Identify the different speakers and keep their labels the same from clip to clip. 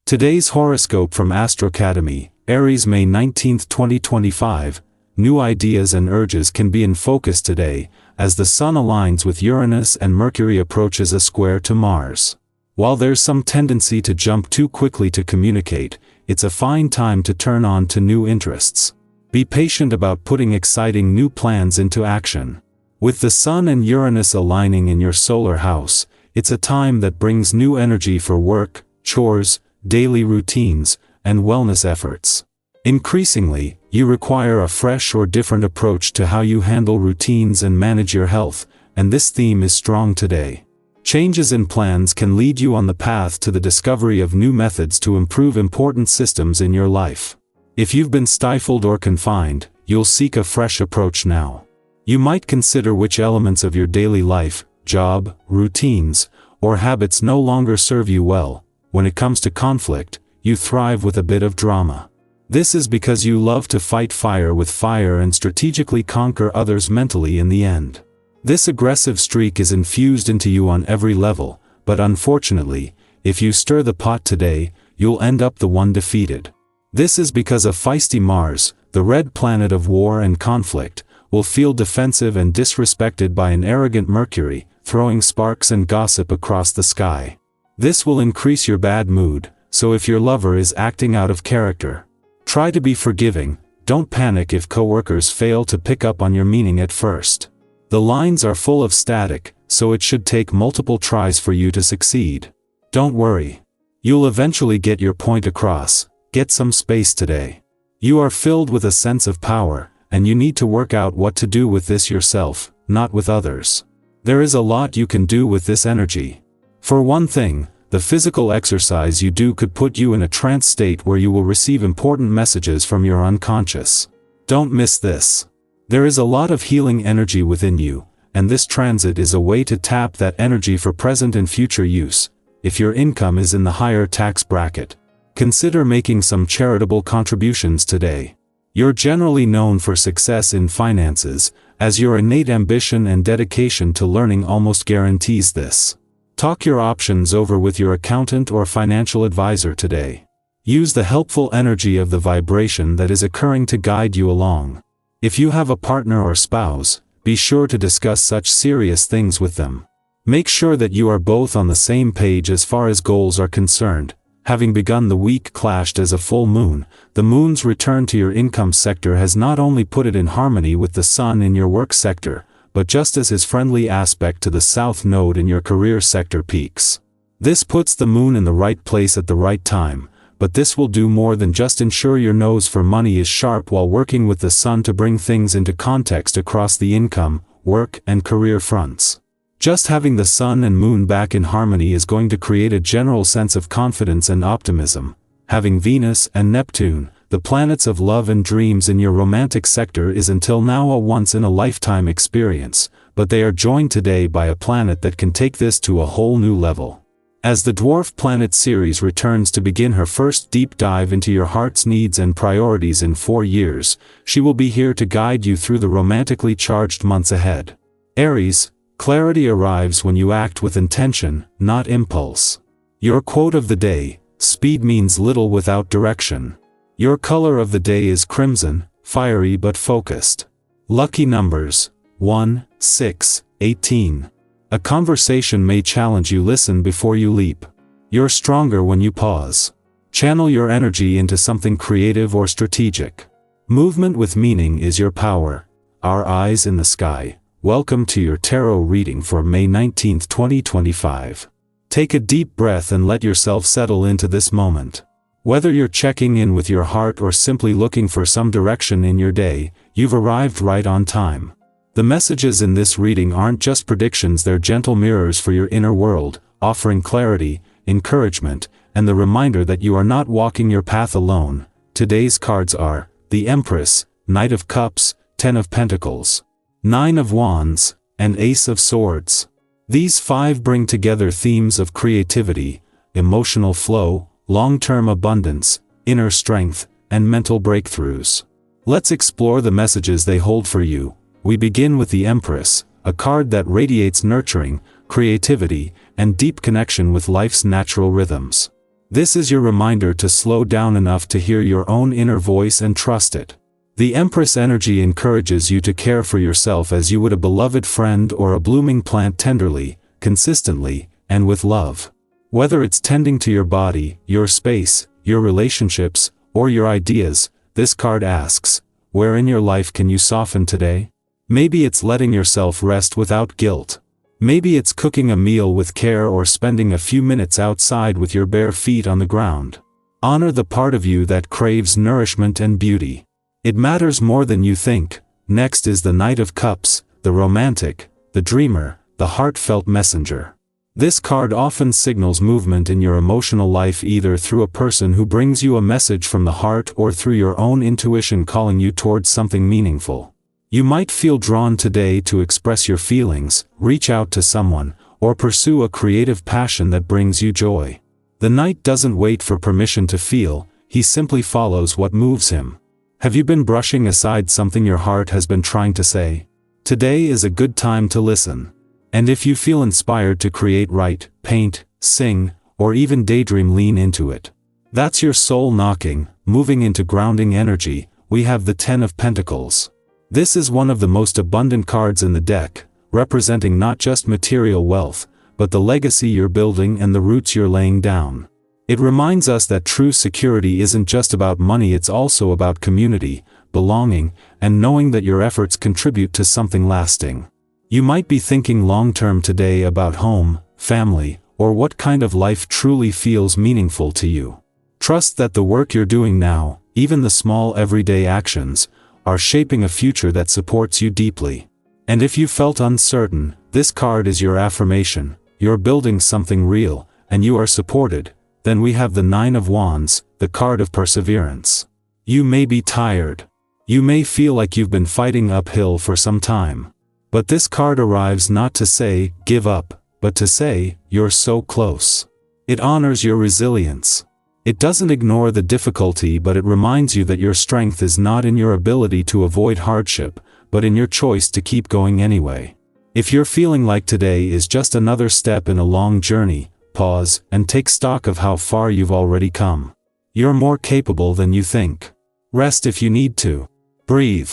Speaker 1: Today's horoscope from Astrocademy, Aries, May 19, 2025. New ideas and urges can be in focus today, as the Sun aligns with Uranus and Mercury approaches a square to Mars. While there's some tendency to jump too quickly to communicate, it's a fine time to turn on to new interests. Be patient about putting exciting new plans into action. With the Sun and Uranus aligning in your solar house, it's a time that brings new energy for work, chores, daily routines, and wellness efforts. Increasingly, you require a fresh or different approach to how you handle routines and manage your health, and this theme is strong today. Changes in plans can lead you on the path to the discovery of new methods to improve important systems in your life. If you've been stifled or confined, you'll seek a fresh approach now. You might consider which elements of your daily life, job, routines, or habits no longer serve you well. When it comes to conflict, you thrive with a bit of drama. This is because you love to fight fire with fire and strategically conquer others mentally in the end. This aggressive streak is infused into you on every level, but unfortunately, if you stir the pot today, you'll end up the one defeated. This is because a feisty Mars, the red planet of war and conflict, will feel defensive and disrespected by an arrogant Mercury, throwing sparks and gossip across the sky. This will increase your bad mood, so if your lover is acting out of character, try to be forgiving. Don't panic if coworkers fail to pick up on your meaning at first. The lines are full of static, so it should take multiple tries for you to succeed. Don't worry. You'll eventually get your point across. Get some space today. You are filled with a sense of power, and you need to work out what to do with this yourself, not with others. There is a lot you can do with this energy. For one thing, the physical exercise you do could put you in a trance state where you will receive important messages from your unconscious. Don't miss this. There is a lot of healing energy within you, and this transit is a way to tap that energy for present and future use. If your income is in the higher tax bracket, consider making some charitable contributions today. You're generally known for success in finances, as your innate ambition and dedication to learning almost guarantees this. Talk your options over with your accountant or financial advisor today. Use the helpful energy of the vibration that is occurring to guide you along. If you have a partner or spouse, be sure to discuss such serious things with them. Make sure that you are both on the same page as far as goals are concerned. Having begun the week clashed as a full moon, the moon's return to your income sector has not only put it in harmony with the Sun in your work sector, but just as his friendly aspect to the South Node in your career sector peaks. This puts the moon in the right place at the right time, but this will do more than just ensure your nose for money is sharp while working with the Sun to bring things into context across the income, work, and career fronts. Just having the Sun and Moon back in harmony is going to create a general sense of confidence and optimism. Having Venus and Neptune, the planets of love and dreams in your romantic sector, is until now a once-in-a-lifetime experience, but they are joined today by a planet that can take this to a whole new level. As the Dwarf Planet series returns to begin her first deep dive into your heart's needs and priorities in 4 years, she will be here to guide you through the romantically charged months ahead. Aries, clarity arrives when you act with intention, not impulse. Your quote of the day: speed means little without direction. Your color of the day is crimson, fiery but focused. Lucky numbers: 1, 6, 18. A conversation may challenge you. Listen before you leap. You're stronger when you pause. Channel your energy into something creative or strategic. Movement with meaning is your power. Our eyes in the sky. Welcome to your tarot reading for May 19, 2025. Take a deep breath and let yourself settle into this moment. Whether you're checking in with your heart or simply looking for some direction in your day, you've arrived right on time. The messages in this reading aren't just predictions, they're gentle mirrors for your inner world, offering clarity, encouragement, and the reminder that you are not walking your path alone. Today's cards are the Empress, Knight of Cups, 10 of Pentacles, 9 of Wands, and Ace of Swords. These 5 bring together themes of creativity, emotional flow, long-term abundance, inner strength, and mental breakthroughs. Let's explore the messages they hold for you. We begin with the Empress, a card that radiates nurturing, creativity, and deep connection with life's natural rhythms. This is your reminder to slow down enough to hear your own inner voice and trust it. The Empress energy encourages you to care for yourself as you would a beloved friend or a blooming plant, tenderly, consistently, and with love. Whether it's tending to your body, your space, your relationships, or your ideas, this card asks, where in your life can you soften today? Maybe it's letting yourself rest without guilt. Maybe it's cooking a meal with care or spending a few minutes outside with your bare feet on the ground. Honor the part of you that craves nourishment and beauty. It matters more than you think. Next is the Knight of Cups, the romantic, the dreamer, the heartfelt messenger. This card often signals movement in your emotional life, either through a person who brings you a message from the heart or through your own intuition calling you towards something meaningful. You might feel drawn today to express your feelings, reach out to someone, or pursue a creative passion that brings you joy. The Knight doesn't wait for permission to feel, he simply follows what moves him. Have you been brushing aside something your heart has been trying to say? Today is a good time to listen. And if you feel inspired to create, write, paint, sing, or even daydream, lean into it. That's your soul knocking. Moving into grounding energy, we have the Ten of Pentacles. This is one of the most abundant cards in the deck, representing not just material wealth, but the legacy you're building and the roots you're laying down. It reminds us that true security isn't just about money, it's also about community, belonging, and knowing that your efforts contribute to something lasting. You might be thinking long-term today about home, family, or what kind of life truly feels meaningful to you. Trust that the work you're doing now, even the small everyday actions, are shaping a future that supports you deeply. And if you felt uncertain, this card is your affirmation. You're building something real, and you are supported. Then we have the Nine of Wands, the card of perseverance. You may be tired. You may feel like you've been fighting uphill for some time. But this card arrives not to say, give up, but to say, you're so close. It honors your resilience. It doesn't ignore the difficulty, but it reminds you that your strength is not in your ability to avoid hardship, but in your choice to keep going anyway. If you're feeling like today is just another step in a long journey, pause and take stock of how far you've already come. You're more capable than you think. Rest if you need to. Breathe.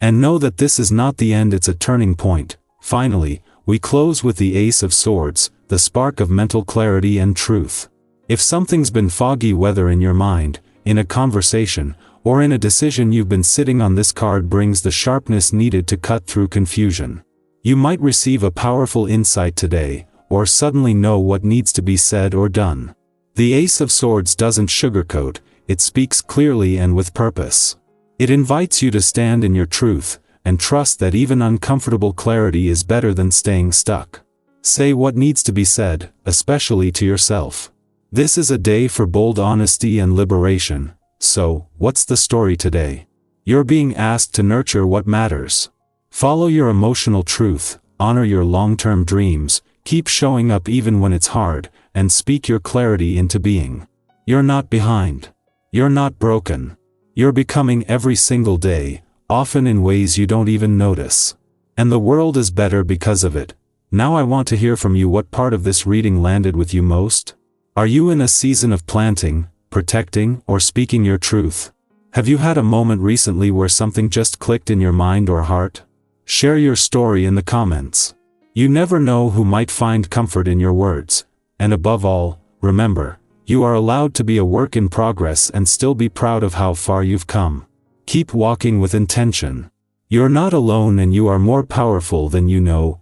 Speaker 1: And know that this is not the end, it's a turning point. Finally, we close with the Ace of Swords, the spark of mental clarity and truth. If something's been foggy, whether in your mind, in a conversation, or in a decision you've been sitting on, this card brings the sharpness needed to cut through confusion. You might receive a powerful insight today, or suddenly know what needs to be said or done. The Ace of Swords doesn't sugarcoat, it speaks clearly and with purpose. It invites you to stand in your truth, and trust that even uncomfortable clarity is better than staying stuck. Say what needs to be said, especially to yourself. This is a day for bold honesty and liberation. So, what's the story today? You're being asked to nurture what matters. Follow your emotional truth, honor your long-term dreams, keep showing up even when it's hard, and speak your clarity into being. You're not behind. You're not broken. You're becoming every single day, often in ways you don't even notice. And the world is better because of it. Now I want to hear from you. What part of this reading landed with you most? Are you in a season of planting, protecting, or speaking your truth? Have you had a moment recently where something just clicked in your mind or heart? Share your story in the comments. You never know who might find comfort in your words. And above all, remember, you are allowed to be a work in progress and still be proud of how far you've come. Keep walking with intention. You're not alone and you are more powerful than you know.